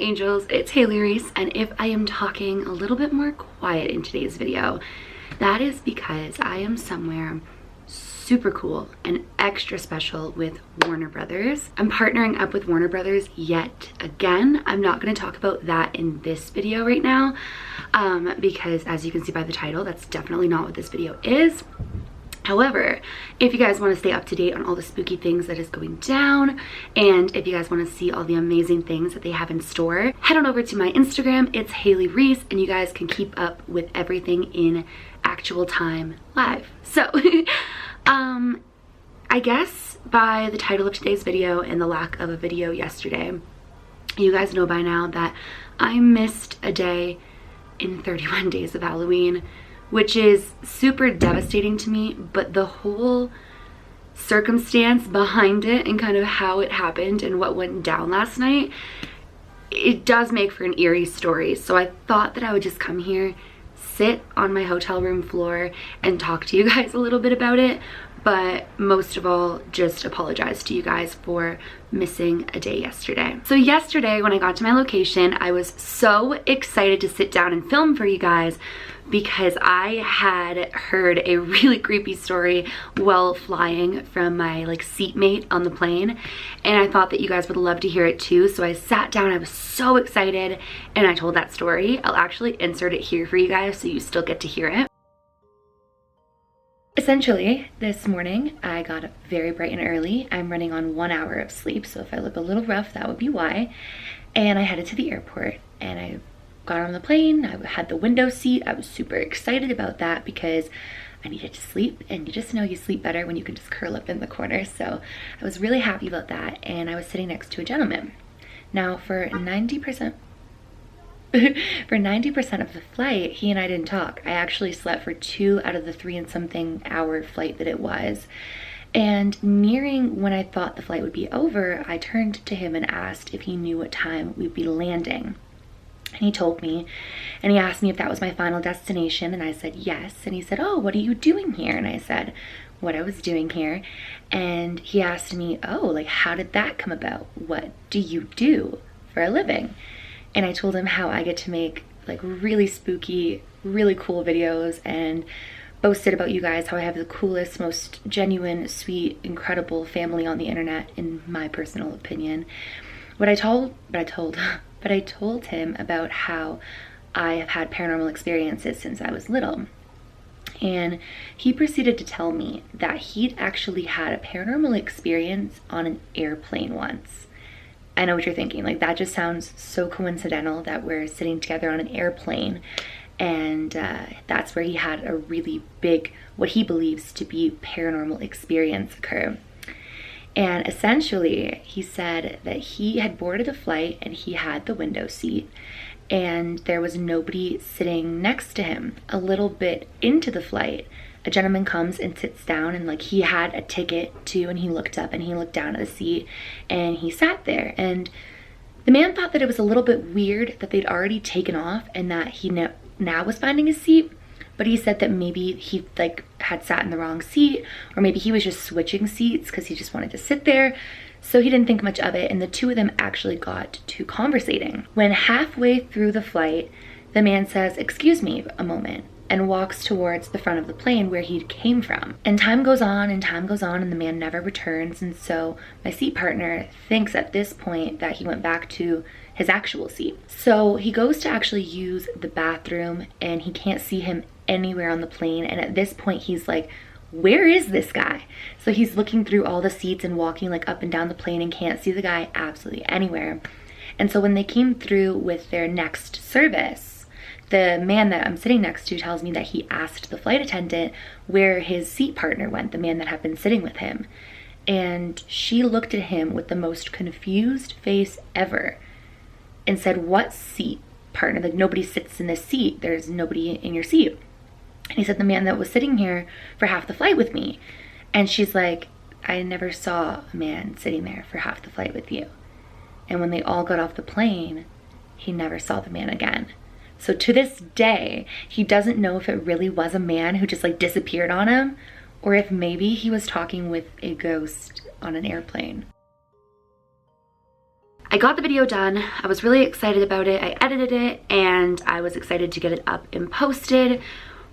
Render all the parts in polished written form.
angels, it's Hailey Reese, and if I am talking a little bit more quiet in today's video, that is because I am somewhere super cool and extra special with Warner Brothers. I'm partnering up with Warner Brothers yet again. I'm not going to talk about that in this video right now because as you can see by the title, that's definitely not what this video is. However, if you guys want to stay up to date on all the spooky things that is going down, and if you guys want to see all the amazing things that they have in store, head on over to my Instagram. It's Hailey Reese, and you guys can keep up with everything in actual time live. So, I guess by the title of today's video and the lack of a video yesterday, you guys know by now that I missed a day in 31 days of Halloween, which is super devastating to me, but the whole circumstance behind it and kind of how it happened and what went down last night, it does make for an eerie story. So I thought that I would just come here, sit on my hotel room floor and talk to you guys a little bit about it, but most of all, just apologize to you guys for missing a day yesterday. So yesterday when I got to my location, I was so excited to sit down and film for you guys because I had heard a really creepy story while flying from my seatmate on the plane, and I thought that you guys would love to hear it too. So I sat down, I was so excited, and I told that story. I'll actually insert it here for you guys so you still get to hear it. Essentially, this morning I got up very bright and early. I'm running on 1 hour of sleep, so if I look a little rough, that would be why. And I headed to the airport, and I got on the plane. I had the window seat. I was super excited about that because I needed to sleep, and you just know you sleep better when you can just curl up in the corner. So I was really happy about that, and I was sitting next to a gentleman. Now for 90% of the flight, he and I didn't talk. I actually slept for 2 out of the 3 and something hour flight that it was. And nearing when I thought the flight would be over, I turned to him and asked if he knew what time we'd be landing. And he told me, and he asked me if that was my final destination, and I said yes. And he said, "Oh, what are you doing here?" And I said what I was doing here. And he asked me, "Oh, how did that come about? What do you do for a living?" And I told him how I get to make really spooky, really cool videos and boasted about you guys, how I have the coolest, most genuine, sweet, incredible family on the internet, in my personal opinion. But I told him about how I have had paranormal experiences since I was little. And he proceeded to tell me that he'd actually had a paranormal experience on an airplane once. I know what you're thinking, that just sounds so coincidental that we're sitting together on an airplane, and that's where he had a really big, what he believes to be paranormal experience occur. And essentially, he said that he had boarded the flight and he had the window seat, and there was nobody sitting next to him. A little bit into the flight, a gentleman comes and sits down, and he had a ticket too, and he looked up and he looked down at the seat and he sat there. And the man thought that it was a little bit weird that they'd already taken off and that he now was finding his seat. But he said that maybe he had sat in the wrong seat, or maybe he was just switching seats because he just wanted to sit there. So he didn't think much of it, and the two of them actually got to conversating. When halfway through the flight, the man says, "Excuse me a moment," and walks towards the front of the plane where he came from. And time goes on and time goes on, and the man never returns. And so my seat partner thinks at this point that he went back to his actual seat. So he goes to actually use the bathroom, and he can't see him anywhere on the plane. And at this point he's like, where is this guy? So he's looking through all the seats and walking up and down the plane and can't see the guy absolutely anywhere. And so when they came through with their next service, the man that I'm sitting next to tells me that he asked the flight attendant where his seat partner went, the man that had been sitting with him. And she looked at him with the most confused face ever and said, "What seat partner? Nobody sits in this seat. There's nobody in your seat." And he said, "The man that was sitting here for half the flight with me." And she's like, "I never saw a man sitting there for half the flight with you." And when they all got off the plane, he never saw the man again. So to this day, he doesn't know if it really was a man who just disappeared on him, or if maybe he was talking with a ghost on an airplane. I got the video done. I was really excited about it. I edited it and I was excited to get it up and posted.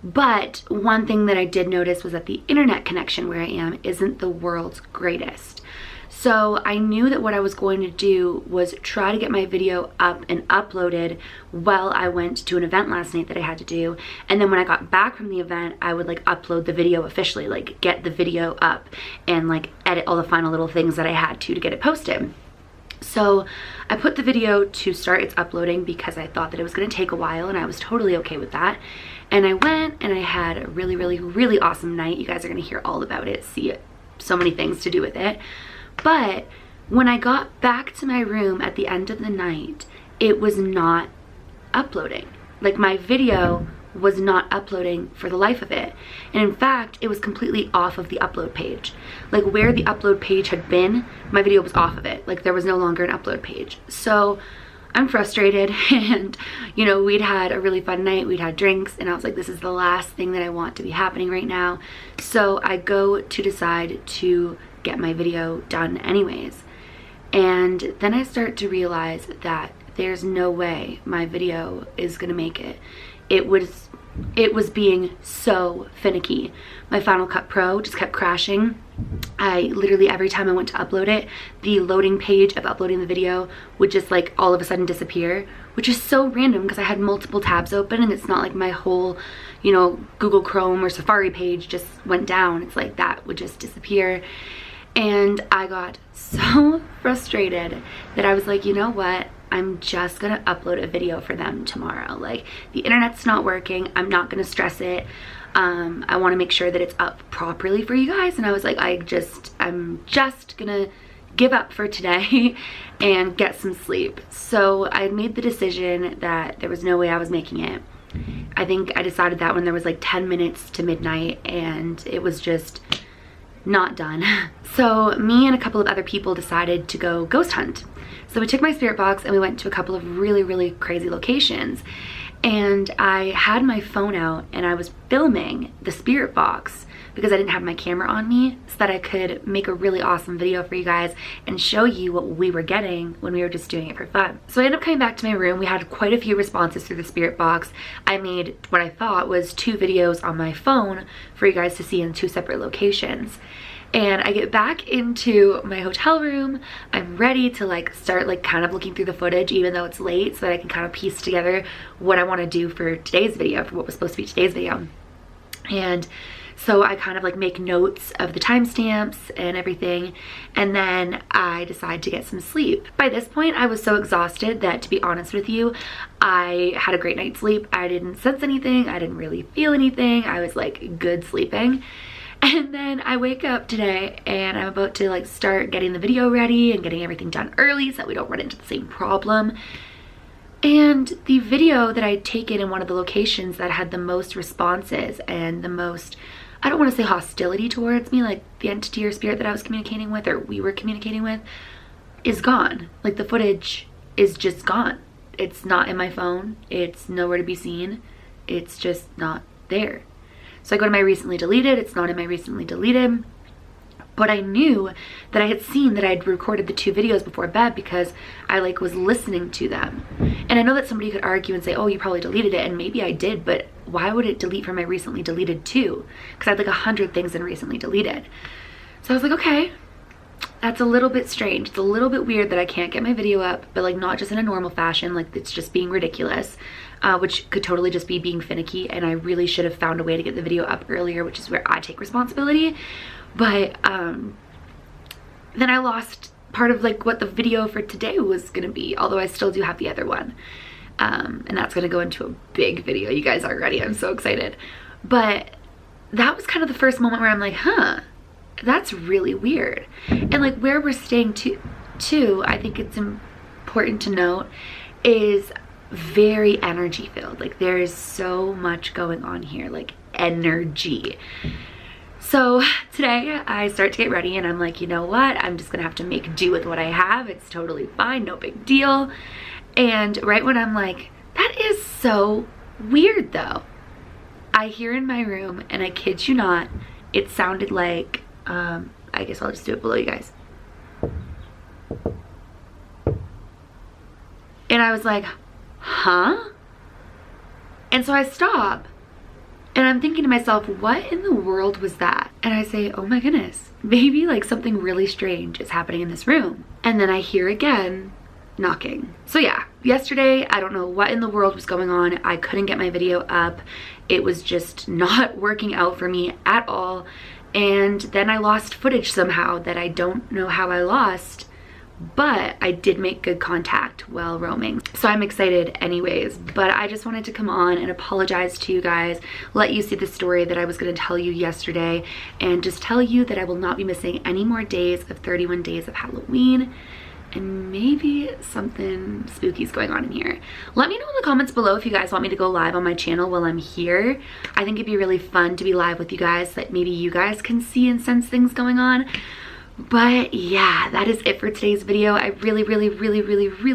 But one thing that I did notice was that the internet connection where I am isn't the world's greatest. So I knew that what I was going to do was try to get my video up and uploaded while I went to an event last night that I had to do. And then when I got back from the event, I would like upload the video officially, like get the video up and like edit all the final little things that I had to get it posted. So I put the video to start its uploading because I thought that it was going to take a while, and I was totally okay with that. And I went and I had a really, really, really awesome night. You guys are going to hear all about it, see it, so many things to do with it. But when I got back to my room at the end of the night, it was not uploading. Like my video was not uploading for the life of it. And in fact, it was completely off of the upload page. Like where the upload page had been, my video was off of it. Like there was no longer an upload page. So I'm frustrated, and you know, we'd had a really fun night, we'd had drinks, and I was like, this is the last thing that I want to be happening right now. So I go to decide to get my video done anyways. And then I start to realize that there's no way my video is gonna make it. It was being so finicky. My Final Cut Pro just kept crashing. I literally, every time I went to upload it, the loading page of uploading the video would just like all of a sudden disappear, which is so random because I had multiple tabs open, and it's not like my whole, you know, Google Chrome or Safari page just went down. It's like that would just disappear. And I got so frustrated that I was like, you know what? I'm just gonna upload a video for them tomorrow. Like the internet's not working. I'm not gonna stress it. I wanna make sure that it's up properly for you guys. And I was like, I'm just gonna give up for today and get some sleep. So I made the decision that there was no way I was making it. I think I decided that when there was like 10 minutes to midnight, and it was just not done. So me and a couple of other people decided to go ghost hunt. So we took my spirit box and we went to a couple of really, really crazy locations. And I had my phone out and I was filming the spirit box because I didn't have my camera on me, so that I could make a really awesome video for you guys and show you what we were getting when we were just doing it for fun. So I ended up coming back to my room. We had quite a few responses through the spirit box. I made what I thought was 2 videos on my phone for you guys to see in 2 separate locations. And I get back into my hotel room. I'm ready to like start like kind of looking through the footage, even though it's late, so that I can kind of piece together what I want to do for today's video, for what was supposed to be today's video. And so I kind of like make notes of the timestamps and everything, and then I decide to get some sleep. By this point, I was so exhausted that, to be honest with you, I had a great night's sleep. I didn't sense anything. I didn't really feel anything. I was like good sleeping. And then I wake up today and I'm about to like start getting the video ready and getting everything done early so that we don't run into the same problem. And the video that I'd taken in one of the locations that had the most responses and the most, I don't want to say hostility towards me, like the entity or spirit that I was communicating with, or we were communicating with, is gone. Like the footage is just gone. It's not in my phone. It's nowhere to be seen. It's just not there. So I go to my recently deleted, it's not in my recently deleted, but I knew that I had seen that I'd recorded the 2 videos before bed because I like was listening to them. And I know that somebody could argue and say, oh, you probably deleted it, and maybe I did, but why would it delete from my recently deleted too? Because I had like 100 things in recently deleted. So I was like, okay, that's a little bit strange. It's a little bit weird that I can't get my video up, but like not just in a normal fashion, like it's just being ridiculous. Which could totally just be being finicky, and I really should have found a way to get the video up earlier, which is where I take responsibility. But then I lost part of like what the video for today was gonna be, although I still do have the other one. And that's gonna go into a big video. You guys aren't ready. I'm so excited. But that was kind of the first moment where I'm like, huh, that's really weird. And like where we're staying to, I think it's important to note, is very energy filled. Like there is so much going on here, like energy. So today I start to get ready and I'm like, you know what, I'm just gonna have to make do with what I have. It's totally fine, no big deal. And right when I'm like, that is so weird though, I hear in my room, and I kid you not, it sounded like I guess I'll just do it below you guys. And I was like, huh? And so I stop. And I'm thinking to myself, what in the world was that? And I say, oh my goodness, maybe like something really strange is happening in this room. And then I hear again knocking. So yeah, yesterday, I don't know what in the world was going on. I couldn't get my video up. It was just not working out for me at all. And then I lost footage somehow that I don't know how I lost, but I did make good contact while roaming. So I'm excited anyways, but I just wanted to come on and apologize to you guys, let you see the story that I was gonna tell you yesterday, and just tell you that I will not be missing any more days of 31 days of Halloween, and maybe something spooky is going on in here. Let me know in the comments below if you guys want me to go live on my channel while I'm here. I think it'd be really fun to be live with you guys, that maybe you guys can see and sense things going on. But yeah, that is it for today's video. I really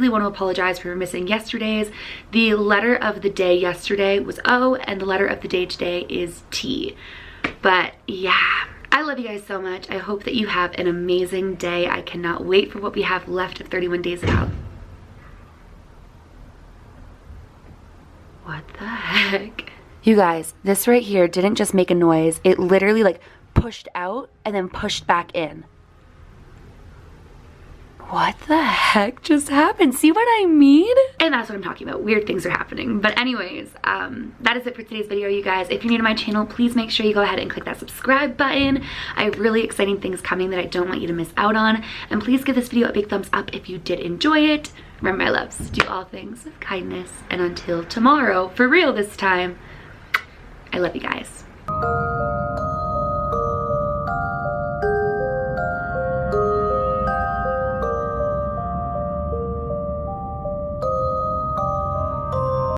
want to apologize for missing yesterday's. The letter of the day yesterday was O, and the letter of the day today is T. But yeah, I love you guys so much. I hope that you have an amazing day. I cannot wait for what we have left of 31 days out. What the heck? You guys, this right here didn't just make a noise. It literally like pushed out and then pushed back in. What the heck just happened? See what I mean? And that's what I'm talking about. Weird things are happening. But anyways, that is it for today's video, you guys. If you're new to my channel, please make sure you go ahead and click that subscribe button. I have really exciting things coming that I don't want you to miss out on. And please give this video a big thumbs up if you did enjoy it. Remember, my loves, do all things with kindness. And until tomorrow, for real this time, I love you guys.